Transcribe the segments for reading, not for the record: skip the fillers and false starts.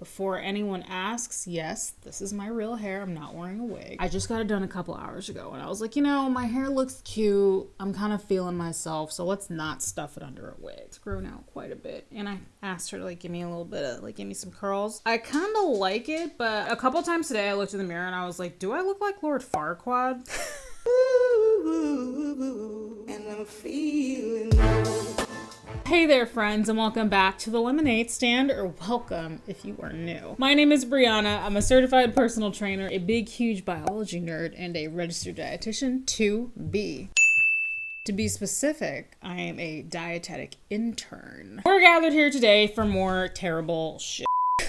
Before anyone asks, yes, this is my real hair. I'm not wearing a wig. I just got it done a couple hours ago and I was like, you know, my hair looks cute. I'm kind of feeling myself, so let's not stuff it under a wig. It's grown out quite a bit. And I asked her to give me a little bit of, give me some curls. I kind of like it, but a couple times today I looked in the mirror and I was like, do I look like Lord Farquaad? And I'm feeling Hey there friends, and welcome back to the Lemonade Stand, or welcome if you are new. My name is Brianna. I'm a certified personal trainer, a big huge biology nerd, and a registered dietitian to be. To be specific, I am a dietetic intern. We're gathered here today for more terrible shit.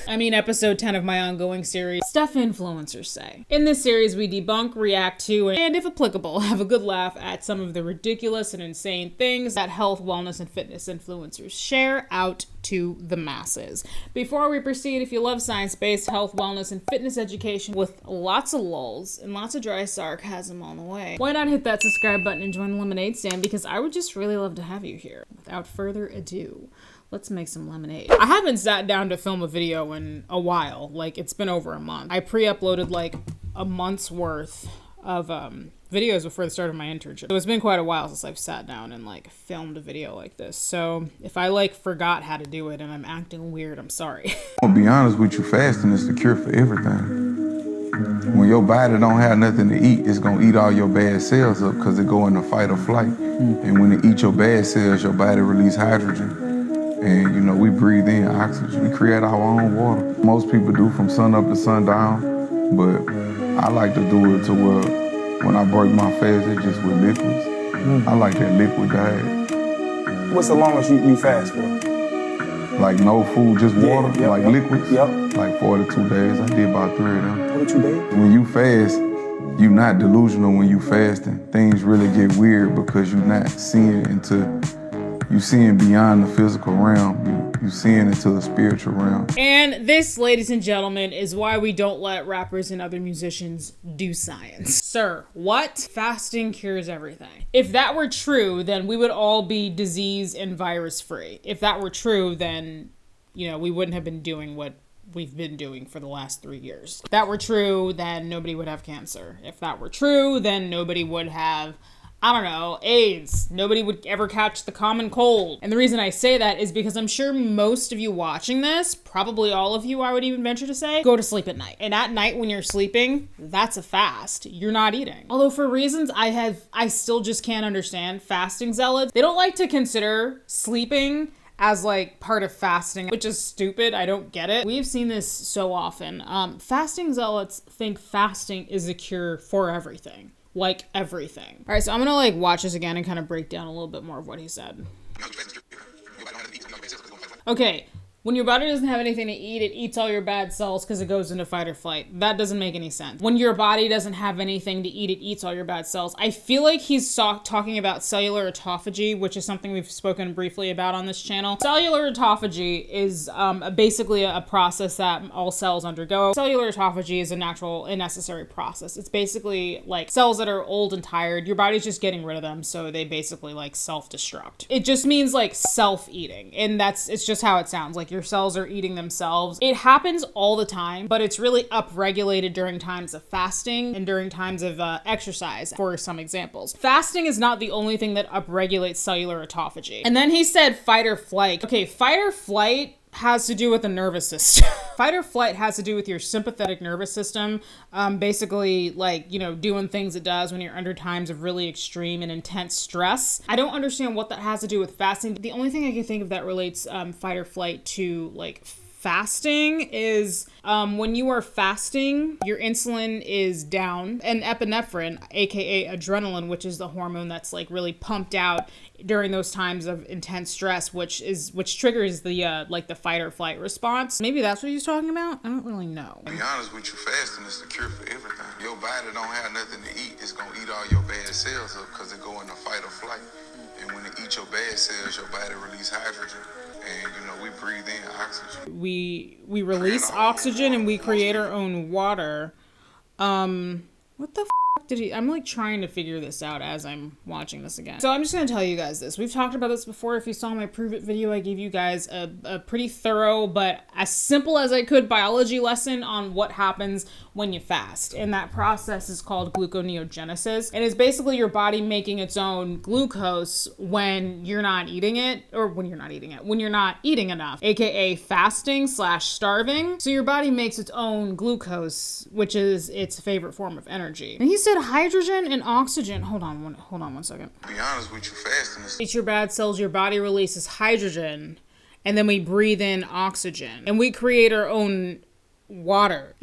Episode 10 of my ongoing series, Stuff Influencers Say. In this series, we debunk, react to, and if applicable, have a good laugh at some of the ridiculous and insane things that health, wellness, and fitness influencers share out to the masses. Before we proceed, if you love science-based health, wellness, and fitness education with lots of LOLZ and lots of dry sarcasm on the way, why not hit that subscribe button and join the Lemonade Stand, because I would just really love to have you here. Without further ado, let's make some lemonade. I haven't sat down to film a video in a while. It's been over a month. I pre-uploaded a month's worth of videos before the start of my internship. So it's been quite a while since I've sat down and filmed a video like this. So if I forgot how to do it and I'm acting weird, I'm sorry. I'll be honest with you, fasting is the cure for everything. When your body don't have nothing to eat, it's gonna eat all your bad cells up because it go into fight or flight. And when it eats your bad cells, your body release hydrogen. And, we breathe in oxygen. We create our own water. Most people do from sun up to sundown, but I like to do it to where when I break my fast, it's just with liquids. I like that liquid diet. What's the longest you fast for? No food, just water, liquids? Yep. 42 days. I did about 3 of them. 42 days? When you fast, you're not delusional when you fasting. Things really get weird because you're not seeing you seeing beyond the physical realm. You seeing into the spiritual realm. And this, ladies and gentlemen, is why we don't let rappers and other musicians do science. Sir, what? Fasting cures everything. If that were true, then we would all be disease and virus free. If that were true, then, we wouldn't have been doing what we've been doing for the last 3 years. If that were true, then nobody would have cancer. If that were true, then nobody would have AIDS. Nobody would ever catch the common cold. And the reason I say that is because I'm sure most of you watching this, probably all of you, I would even venture to say, go to sleep at night. And at night when you're sleeping, that's a fast. You're not eating. Although for reasons I still just can't understand, fasting zealots, they don't like to consider sleeping as part of fasting, which is stupid. I don't get it. We've seen this so often. Fasting zealots think fasting is a cure for everything. Everything. All right, so I'm gonna watch this again and kind of break down a little bit more of what he said. Okay. When your body doesn't have anything to eat, it eats all your bad cells because it goes into fight or flight. That doesn't make any sense. When your body doesn't have anything to eat, it eats all your bad cells. I feel like he's talking about cellular autophagy, which is something we've spoken briefly about on this channel. Cellular autophagy is basically a process that all cells undergo. Cellular autophagy is a natural and necessary process. It's basically cells that are old and tired. Your body's just getting rid of them, so they basically self-destruct. It just means self-eating, and it's just how it sounds. Your cells are eating themselves. It happens all the time, but it's really upregulated during times of fasting and during times of exercise, for some examples. Fasting is not the only thing that upregulates cellular autophagy. And then he said fight or flight. Okay, fight or flight has to do with the nervous system. Fight or flight has to do with your sympathetic nervous system, basically doing things it does when you're under times of really extreme and intense stress. I don't understand what that has to do with fasting. The only thing I can think of that relates fight or flight to fasting is when you are fasting, your insulin is down, and epinephrine, aka adrenaline, which is the hormone that's really pumped out during those times of intense stress, which triggers the fight or flight response. Maybe that's what he's talking about. I don't really know. To be honest with you, fasting is the cure for everything. Your body don't have nothing to eat. It's gonna eat all your bad cells up because it go into fight or flight. And when it eats your bad cells, your body release hydrogen. And we breathe in oxygen. We release oxygen and we create our own water. What the did he? I'm like trying to figure this out as I'm watching this again. So I'm just going to tell you guys this. We've talked about this before. If you saw my Prove It video, I gave you guys a pretty thorough, but as simple as I could biology lesson on what happens when you fast. And that process is called gluconeogenesis. And it's basically your body making its own glucose when you're not eating it, or when you're not eating enough, aka fasting / starving. So your body makes its own glucose, which is its favorite form of energy. And he said hydrogen and oxygen. Hold on one second. To be honest with you, fasting is... Eat your bad cells, your body releases hydrogen, and then we breathe in oxygen. And we create our own water.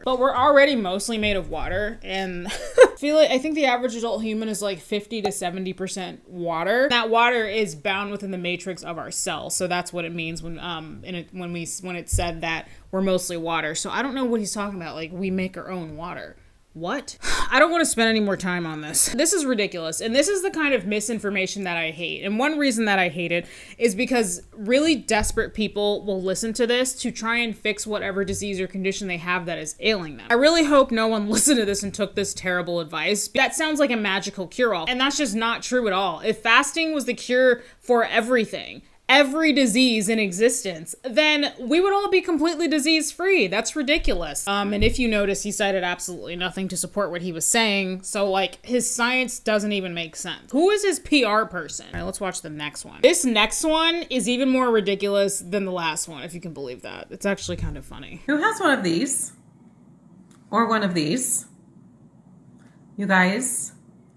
But we're already mostly made of water, and I think the average adult human is like 50 to 70% water. That water is bound within the matrix of our cells. So that's what it means when it said that we're mostly water. So I don't know what he's talking about. Like, we make our own water. What? I don't want to spend any more time on this. This is ridiculous. And this is the kind of misinformation that I hate. And one reason that I hate it is because really desperate people will listen to this to try and fix whatever disease or condition they have that is ailing them. I really hope no one listened to this and took this terrible advice. That sounds like a magical cure-all. And that's just not true at all. If fasting was the cure for everything, every disease in existence, then we would all be completely disease-free. That's ridiculous. And if you notice, he cited absolutely nothing to support what he was saying. So, like, his science doesn't even make sense. Who is his PR person? All right, let's watch the next one. This next one is even more ridiculous than the last one, if you can believe that. It's actually kind of funny. Who has one of these? Or one of these? You guys,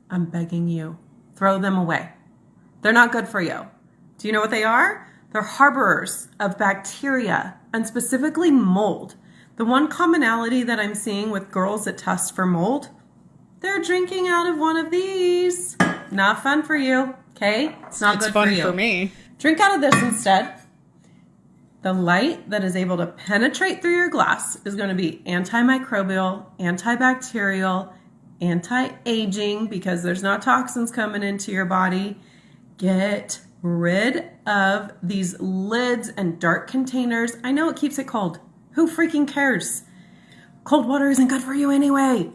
I'm begging you, throw them away. They're not good for you. Do you know what they are? They're harborers of bacteria, and specifically mold. The one commonality that I'm seeing with girls that test for mold, they're drinking out of one of these. Not fun for you, okay? It's not good for you. It's fun for me. Drink out of this instead. The light that is able to penetrate through your glass is going to be antimicrobial, antibacterial, anti-aging, because there's not toxins coming into your body. Get rid of these lids and dark containers. I know it keeps it cold. Who freaking cares? Cold water isn't good for you anyway.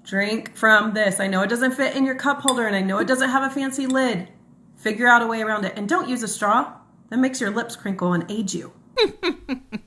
Drink from this. I know it doesn't fit in your cup holder, and I know it doesn't have a fancy lid. Figure out a way around it. And don't use a straw. That makes your lips crinkle and age you.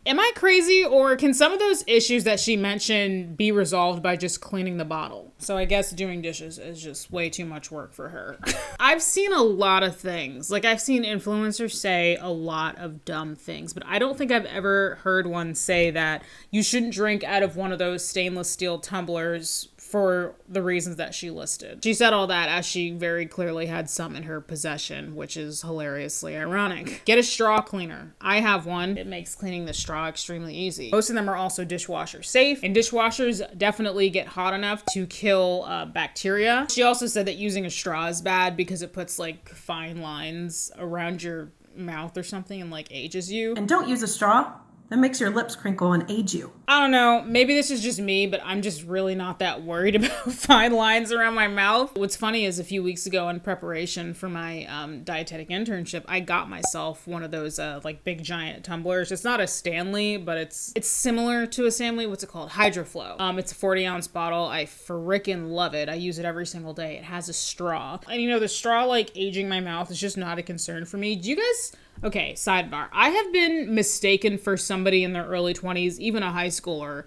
Am I crazy, or can some of those issues that she mentioned be resolved by just cleaning the bottle? So I guess doing dishes is just way too much work for her. I've seen a lot of things. Like, I've seen influencers say a lot of dumb things, but I don't think I've ever heard one say that you shouldn't drink out of one of those stainless steel tumblers for the reasons that she listed. She said all that as she very clearly had some in her possession, which is hilariously ironic. Get a straw cleaner. I have one. It makes cleaning the straw extremely easy. Most of them are also dishwasher safe, and dishwashers definitely get hot enough to kill bacteria. She also said that using a straw is bad because it puts like fine lines around your mouth or something and like ages you. And don't use a straw. That makes your lips crinkle and age you. I don't know. Maybe this is just me, but I'm just really not that worried about fine lines around my mouth. What's funny is a few weeks ago in preparation for my dietetic internship, I got myself one of those like big giant tumblers. It's not a Stanley, but it's similar to a Stanley. What's it called? Hydroflow. It's a 40-ounce bottle. I frickin' love it. I use it every single day. It has a straw. And you know, the straw like aging my mouth is just not a concern for me. Do you guys... Okay, sidebar. I have been mistaken for somebody in their early 20s, even a high schooler,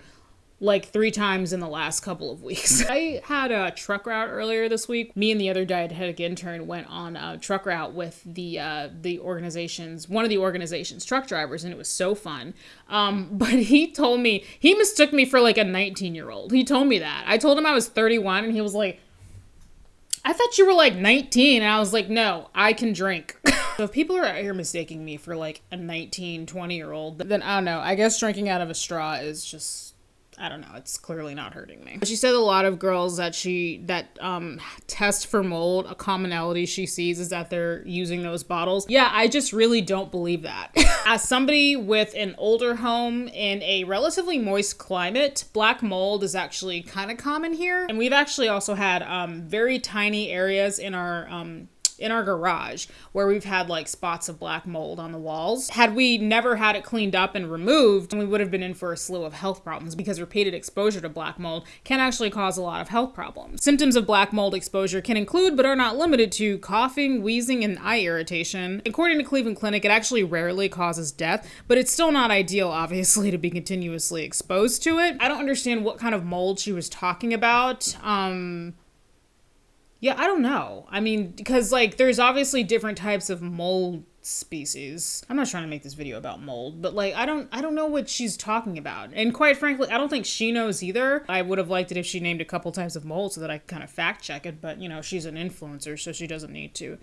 like 3 times in the last couple of weeks. I had a truck route earlier this week. Me and the other dietetic intern went on a truck route with one of the organization's truck drivers, and it was so fun. But he told me, he mistook me for like a 19-year-old. He told me that. I told him I was 31, and he was like, I thought you were like 19. And I was like, no, I can drink. So if people are out here mistaking me for like a 19, 20-year-old, then I don't know. I guess drinking out of a straw is just, I don't know. It's clearly not hurting me. She said a lot of girls that test for mold, a commonality she sees is that they're using those bottles. Yeah, I just really don't believe that. As somebody with an older home in a relatively moist climate, black mold is actually kind of common here. And we've actually also had very tiny areas in our in our garage where we've had like spots of black mold on the walls. Had we never had it cleaned up and removed, we would have been in for a slew of health problems because repeated exposure to black mold can actually cause a lot of health problems. Symptoms of black mold exposure can include but are not limited to coughing, wheezing, and eye irritation. According to Cleveland Clinic, it actually rarely causes death, but it's still not ideal, obviously, to be continuously exposed to it. I don't understand what kind of mold she was talking about. Yeah, I don't know. I mean, because like there's obviously different types of mold species. I'm not trying to make this video about mold, but like I don't know what she's talking about. And quite frankly, I don't think she knows either. I would have liked it if she named a couple types of mold so that I could kind of fact check it, but you know, she's an influencer, so she doesn't need to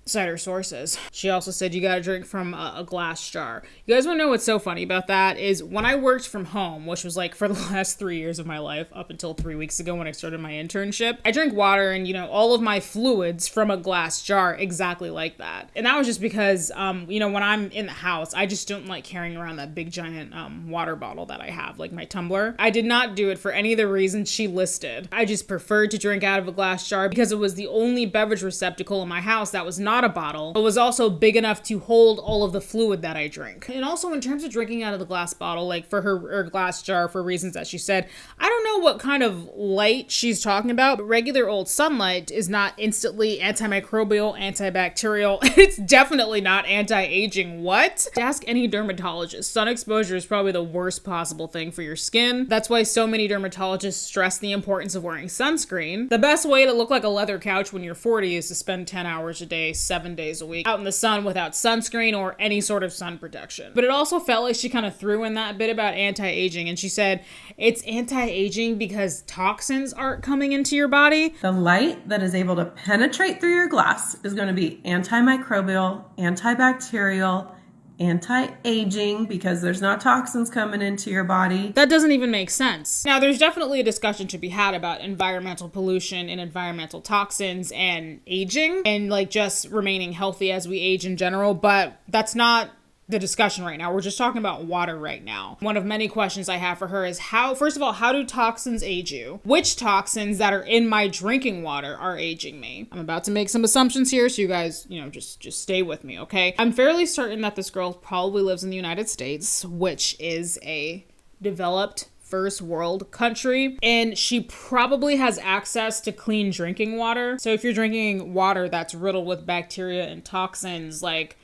cite her sources. She also said you gotta drink from a glass jar. You guys wanna know what's so funny about that is when I worked from home, which was like for the last 3 years of my life up until 3 weeks ago when I started my internship, I drank water and you know all of my fluids from a glass jar exactly like that. And that was just because you know when I'm in the house I just don't like carrying around that big giant water bottle that I have, like my tumbler. I did not do it for any of the reasons she listed. I just preferred to drink out of a glass jar because it was the only beverage receptacle in my house that was not a bottle, but was also big enough to hold all of the fluid that I drink. And also in terms of drinking out of the glass bottle, like for her glass jar, for reasons that she said, I don't know what kind of light she's talking about, but regular old sunlight is not instantly antimicrobial, antibacterial. It's definitely not anti-aging. What? Ask any dermatologist. Sun exposure is probably the worst possible thing for your skin. That's why so many dermatologists stress the importance of wearing sunscreen. The best way to look like a leather couch when you're 40 is to spend 10 hours a day, 7 days a week out in the sun without sunscreen or any sort of sun protection. But it also felt like she kind of threw in that bit about anti-aging, and she said it's anti-aging because toxins aren't coming into your body. The light that is able to penetrate through your glass is going to be antimicrobial, antibacterial, anti-aging because there's not toxins coming into your body. That doesn't even make sense. Now, there's definitely a discussion to be had about environmental pollution and environmental toxins and aging and like just remaining healthy as we age in general, but that's not the discussion right now. We're just talking about water right now. One of many questions I have for her is first of all, how do toxins age you? Which toxins that are in my drinking water are aging me? I'm about to make some assumptions here, so you guys, you know, just stay with me, okay? I'm fairly certain that this girl probably lives in the United States, which is a developed first world country, and she probably has access to clean drinking water. So if you're drinking water that's riddled with bacteria and toxins, like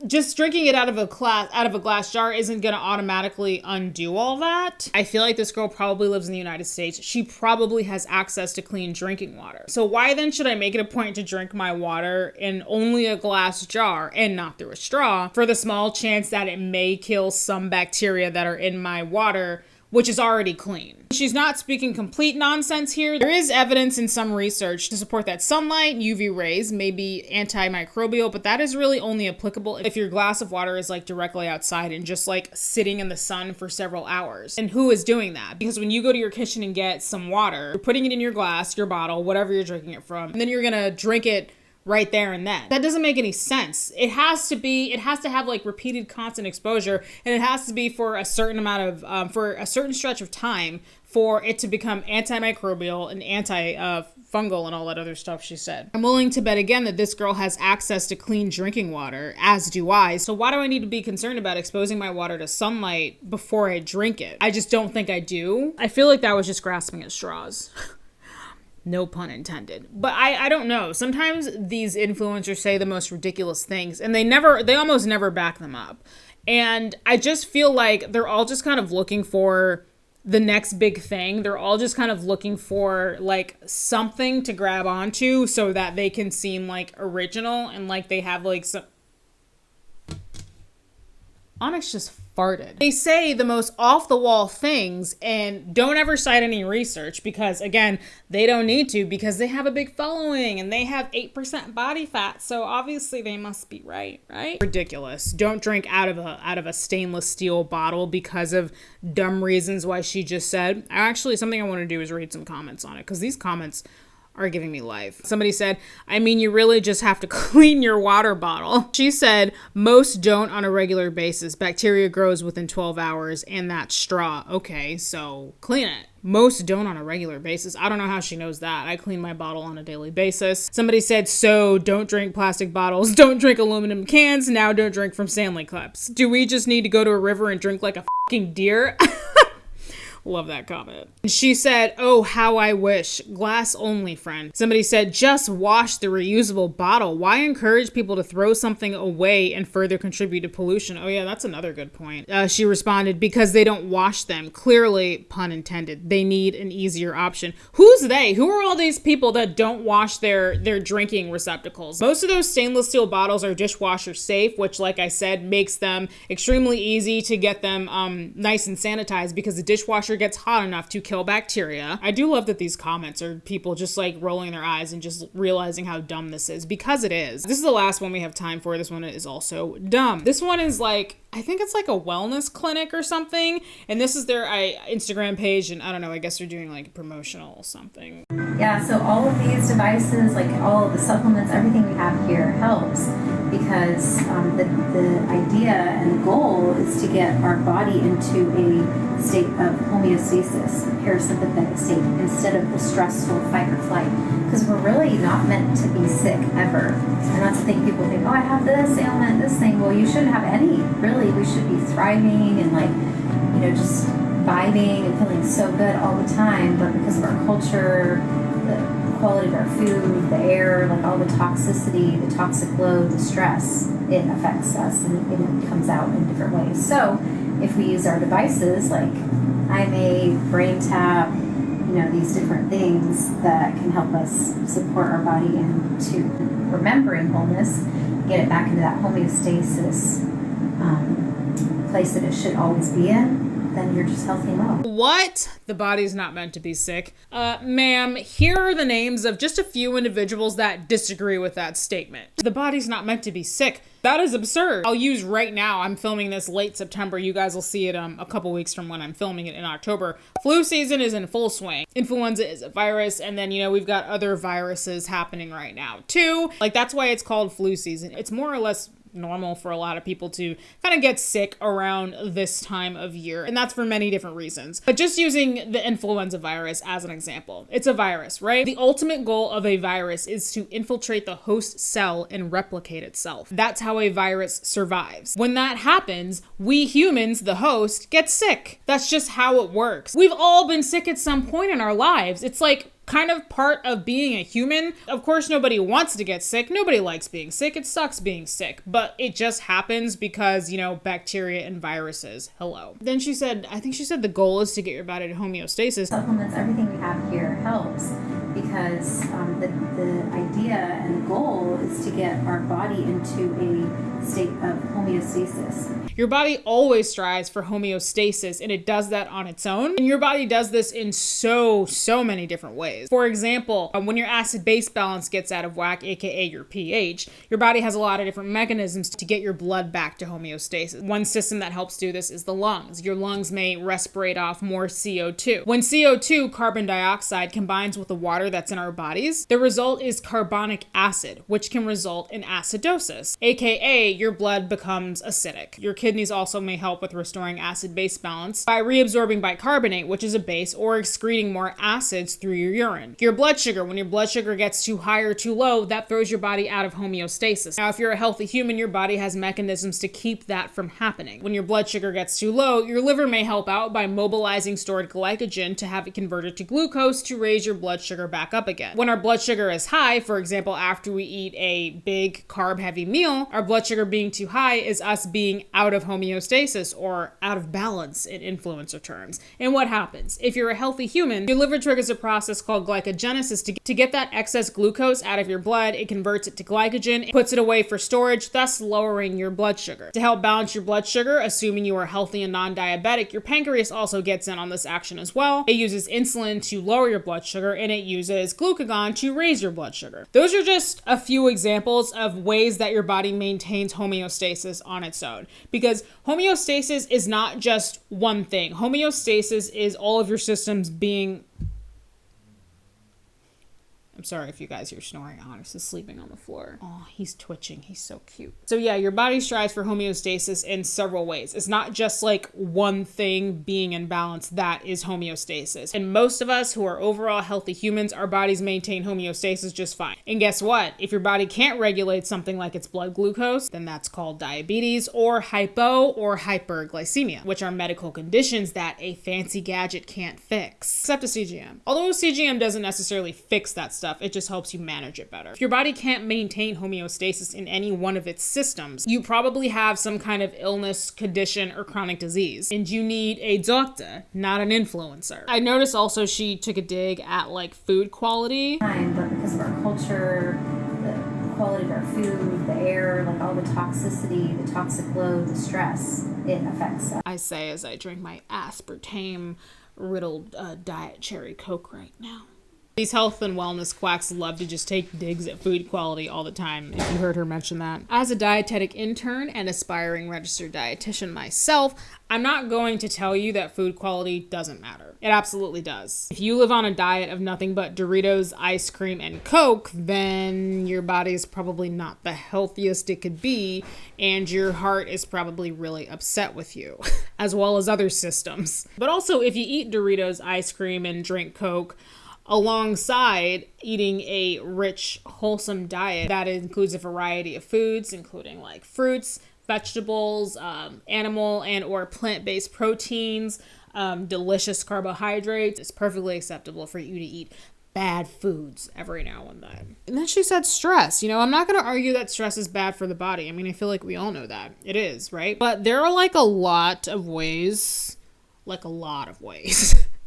just drinking it out of a glass jar isn't going to automatically undo all that. I feel like this girl probably lives in the United States. She probably has access to clean drinking water. So why then should I make it a point to drink my water in only a glass jar and not through a straw for the small chance that it may kill some bacteria that are in my water, which is already clean? She's not speaking complete nonsense here. There is evidence in some research to support that sunlight, UV rays may be antimicrobial, but that is really only applicable if your glass of water is like directly outside and just like sitting in the sun for several hours. And who is doing that? Because when you go to your kitchen and get some water, you're putting it in your glass, your bottle, whatever you're drinking it from, and then you're gonna drink it right there and then. That doesn't make any sense. It has to have like repeated constant exposure, and it has to be for a certain amount of, for a certain stretch of time for it to become antimicrobial and anti-fungal and all that other stuff she said. I'm willing to bet again that this girl has access to clean drinking water, as do I. So why do I need to be concerned about exposing my water to sunlight before I drink it? I just don't think I do. I feel like that was just grasping at straws. No pun intended. But I don't know. Sometimes these influencers say the most ridiculous things and they almost never back them up. And I just feel like they're all just kind of looking for the next big thing. They're all just kind of looking for like something to grab onto so that they can seem like original and like they have like some... Onyx just farted. They say the most off-the-wall things and don't ever cite any research because, again, they don't need to because they have a big following and they have 8% body fat, so obviously they must be right? Ridiculous. Don't drink out of a stainless steel bottle because of dumb reasons why she just said. Actually, something I want to do is read some comments on it because these comments are giving me life. Somebody said, I mean, you really just have to clean your water bottle. She said, most don't on a regular basis. Bacteria grows within 12 hours and that's straw. Okay, so clean it. Most don't on a regular basis. I don't know how she knows that. I clean my bottle on a daily basis. Somebody said, so don't drink plastic bottles, don't drink aluminum cans, now don't drink from Stanley cups. Do we just need to go to a river and drink like a fucking deer? Love that comment. She said, oh, how I wish. Glass only, friend. Somebody said, just wash the reusable bottle. Why encourage people to throw something away and further contribute to pollution? Oh yeah, that's another good point. She responded, because they don't wash them. Clearly, pun intended. They need an easier option. Who's they? Who are all these people that don't wash their drinking receptacles? Most of those stainless steel bottles are dishwasher safe, which, like I said, makes them extremely easy to get them nice and sanitized because the dishwasher gets hot enough to kill bacteria. I do love that these comments are people just like rolling their eyes and just realizing how dumb this is, because it is. This is the last one we have time for. This one is also dumb. This one is like, I think it's like a wellness clinic or something, and this is their Instagram page, and I don't know, I guess they're doing like promotional something. Yeah, so all of these devices, like all of the supplements, everything we have here helps because the idea and the goal is to get our body into a state of homeostasis, parasympathetic state, instead of the stressful fight or flight. Because we're really not meant to be sick ever. And that's the thing, people think, oh, I have this ailment, this thing. Well, you shouldn't have any. Really, we should be thriving and like, you know, just vibing and feeling so good all the time. But because of our culture, the quality of our food, the air, like all the toxicity, the toxic load, the stress, it affects us and it comes out in different ways. So if we use our devices like IMA, Brain Tap, you know, these different things that can help us support our body into remembering wholeness, get it back into that homeostasis place that it should always be in, then you're just healthy and well. What? The body's not meant to be sick. Ma'am, here are the names of just a few individuals that disagree with that statement. The body's not meant to be sick. That is absurd. I'll use right now, I'm filming this late September. You guys will see it a couple weeks from when I'm filming it in October. Flu season is in full swing. Influenza is a virus, and then, you know, we've got other viruses happening right now too. Like, that's why it's called flu season. It's more or less normal for a lot of people to kind of get sick around this time of year, and that's for many different reasons. But just using the influenza virus as an example, it's a virus, right? The ultimate goal of a virus is to infiltrate the host cell and replicate itself. That's how a virus survives. When that happens, we humans, the host, get sick. That's just how it works. We've all been sick at some point in our lives. It's like kind of part of being a human. Of course, nobody wants to get sick. Nobody likes being sick. It sucks being sick, but it just happens because, you know, bacteria and viruses. Hello. Then she said, I think she said the goal is to get your body to homeostasis. Supplements, everything we have here helps because the idea and the goal is to get our body into a state of homeostasis. Your body always strives for homeostasis, and it does that on its own. And your body does this in so many different ways. For example, when your acid-base balance gets out of whack, aka your pH, your body has a lot of different mechanisms to get your blood back to homeostasis. One system that helps do this is the lungs. Your lungs may respirate off more CO2. When CO2, carbon dioxide, combines with the water that's in our bodies, the result is carbonic acid, which can result in acidosis, aka your blood becomes acidic. Your kidneys also may help with restoring acid-base balance by reabsorbing bicarbonate, which is a base, or excreting more acids through your urine. Your blood sugar, when your blood sugar gets too high or too low, that throws your body out of homeostasis. Now, if you're a healthy human, your body has mechanisms to keep that from happening. When your blood sugar gets too low, your liver may help out by mobilizing stored glycogen to have it converted to glucose to raise your blood sugar back up again. When our blood sugar is high, for example, after we eat a big carb-heavy meal, our blood sugar being too high is us being out of homeostasis or out of balance in influencer terms. And what happens? If you're a healthy human, your liver triggers a process called glycogenesis to get that excess glucose out of your blood. It converts it to glycogen, puts it away for storage, thus lowering your blood sugar. To help balance your blood sugar, assuming you are healthy and non-diabetic, your pancreas also gets in on this action as well. It uses insulin to lower your blood sugar, and it uses glucagon to raise your blood sugar. Those are just a few examples of ways that your body maintains homeostasis on its own. Because homeostasis is not just one thing. Homeostasis is all of your systems being... I'm sorry if you guys hear snoring. Onyx is sleeping on the floor. Oh, he's twitching. He's so cute. So yeah, your body strives for homeostasis in several ways. It's not just like one thing being in balance that is homeostasis. And most of us who are overall healthy humans, our bodies maintain homeostasis just fine. And guess what? If your body can't regulate something like its blood glucose, then that's called diabetes or hypo or hyperglycemia, which are medical conditions that a fancy gadget can't fix, except a CGM. Although a CGM doesn't necessarily fix that stuff, it just helps you manage it better. If your body can't maintain homeostasis in any one of its systems, you probably have some kind of illness, condition, or chronic disease, and you need a doctor, not an influencer. I noticed also she took a dig at like food quality. But because of our culture, the quality of our food, the air, like all the toxicity, the toxic load, the stress, it affects us. I say as I drink my aspartame riddled diet cherry Coke right now. These health and wellness quacks love to just take digs at food quality all the time, if you heard her mention that. As a dietetic intern and aspiring registered dietitian myself, I'm not going to tell you that food quality doesn't matter. It absolutely does. If you live on a diet of nothing but Doritos, ice cream, and Coke, then your body is probably not the healthiest it could be, and your heart is probably really upset with you, as well as other systems. But also, if you eat Doritos, ice cream, and drink Coke, alongside eating a rich, wholesome diet that includes a variety of foods, including like fruits, vegetables, animal and or plant-based proteins, delicious carbohydrates, it's perfectly acceptable for you to eat bad foods every now and then. And then she said stress. You know, I'm not going to argue that stress is bad for the body. I mean, I feel like we all know that. It is, right? But there are like a lot of ways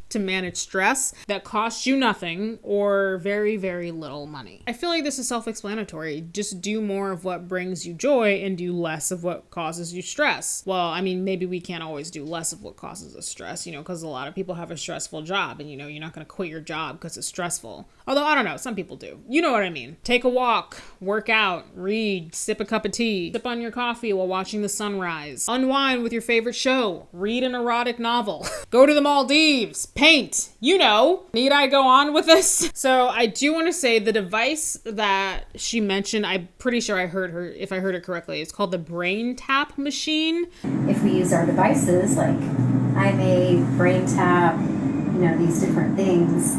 to manage stress that cost you nothing or very, very little money. I feel like this is self-explanatory. Just do more of what brings you joy and do less of what causes you stress. Well, I mean, maybe we can't always do less of what causes us stress, you know, because a lot of people have a stressful job and, you know, you're not going to quit your job because it's stressful. Although, I don't know, some people do. You know what I mean. Take a walk, work out, read, sip a cup of tea, sip on your coffee while watching the sunrise, unwind with your favorite show, read an erotic novel, go to the Maldives, paint, you know. Need I go on with this? So I do want to say the device that she mentioned, I'm pretty sure I heard her, if I heard it correctly, it's called the Brain Tap machine. If we use our devices, like IMA, Brain Tap, you know, these different things.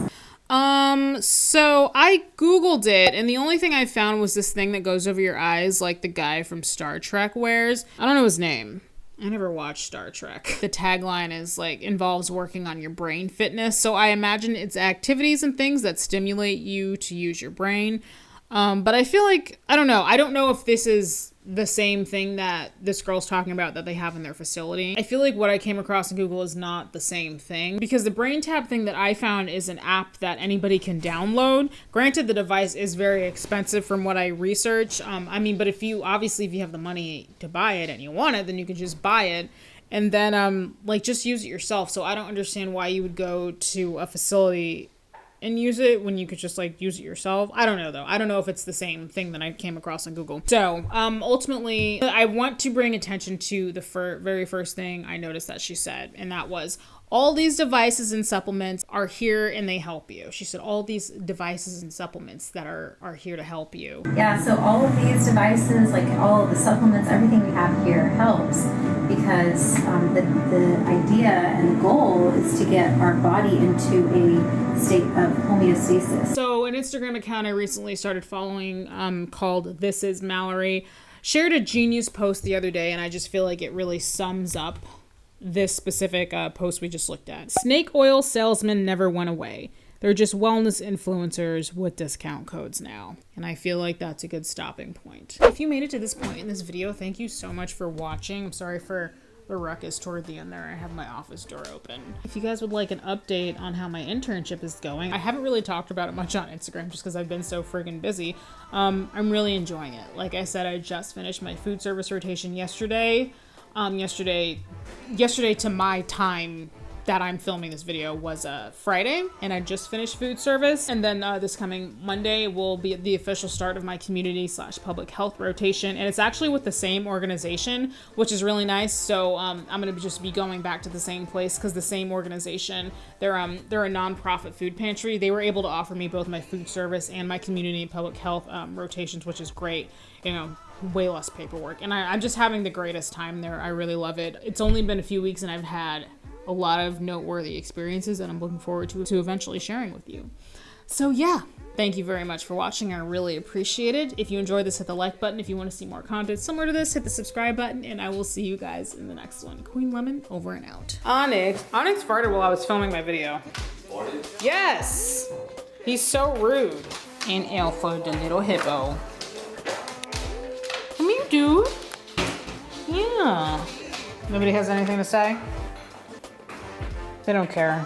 So I Googled it and the only thing I found was this thing that goes over your eyes like the guy from Star Trek wears. I don't know his name. I never watched Star Trek. The tagline is like involves working on your brain fitness. So I imagine it's activities and things that stimulate you to use your brain. But I feel like, I don't know if this is the same thing that this girl's talking about that they have in their facility. I feel like what I came across in Google is not the same thing because the Brain Tap thing that I found is an app that anybody can download. Granted, the device is very expensive from what I researched. But if you have the money to buy it and you want it, then you can just buy it and then just use it yourself. So I don't understand why you would go to a facility and use it when you could just like use it yourself. I don't know though. I don't know if it's the same thing that I came across on Google. So ultimately, I want to bring attention to the very first thing I noticed that she said, and that was, all these devices and supplements are here and they help you. She said all these devices and supplements that are here to help you. Yeah, so all of these devices, like all of the supplements, everything we have here helps because the idea and the goal is to get our body into a state of homeostasis. So an Instagram account I recently started following called This Is Mallory shared a genius post the other day, and I just feel like it really sums up this specific post we just looked at. Snake oil salesmen never went away. They're just wellness influencers with discount codes now. And I feel like that's a good stopping point. If you made it to this point in this video, thank you so much for watching. I'm sorry for the ruckus toward the end there. I have my office door open. If you guys would like an update on how my internship is going, I haven't really talked about it much on Instagram just because I've been so friggin' busy. I'm really enjoying it. Like I said, I just finished my food service rotation yesterday. Yesterday to my time that I'm filming this video was Friday, and I just finished food service. And then this coming Monday will be the official start of my community/public health rotation, and it's actually with the same organization, which is really nice. So I'm gonna just be going back to the same place because the same organization, they're a nonprofit food pantry. They were able to offer me both my food service and my community and public health rotations, which is great. You know, way less paperwork, and I'm just having the greatest time there. I really love it. It's only been a few weeks, and I've had a lot of noteworthy experiences that I'm looking forward to eventually sharing with you. So yeah, thank you very much for watching. I really appreciate it. If you enjoyed this, hit the like button. If you want to see more content similar to this, hit the subscribe button, and I will see you guys in the next one. Queen Lemon, over and out. Onyx farted while I was filming my video. Farted? Yes! He's so rude. And Alpha, the little hippo. Come here, dude. Yeah. Nobody has anything to say? They don't care.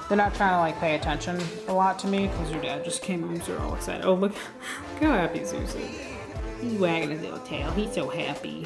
They're not trying to like pay attention a lot to me because your dad just came home, so they're all excited. Oh, look how happy Zeus is. He's wagging his little tail. He's so happy.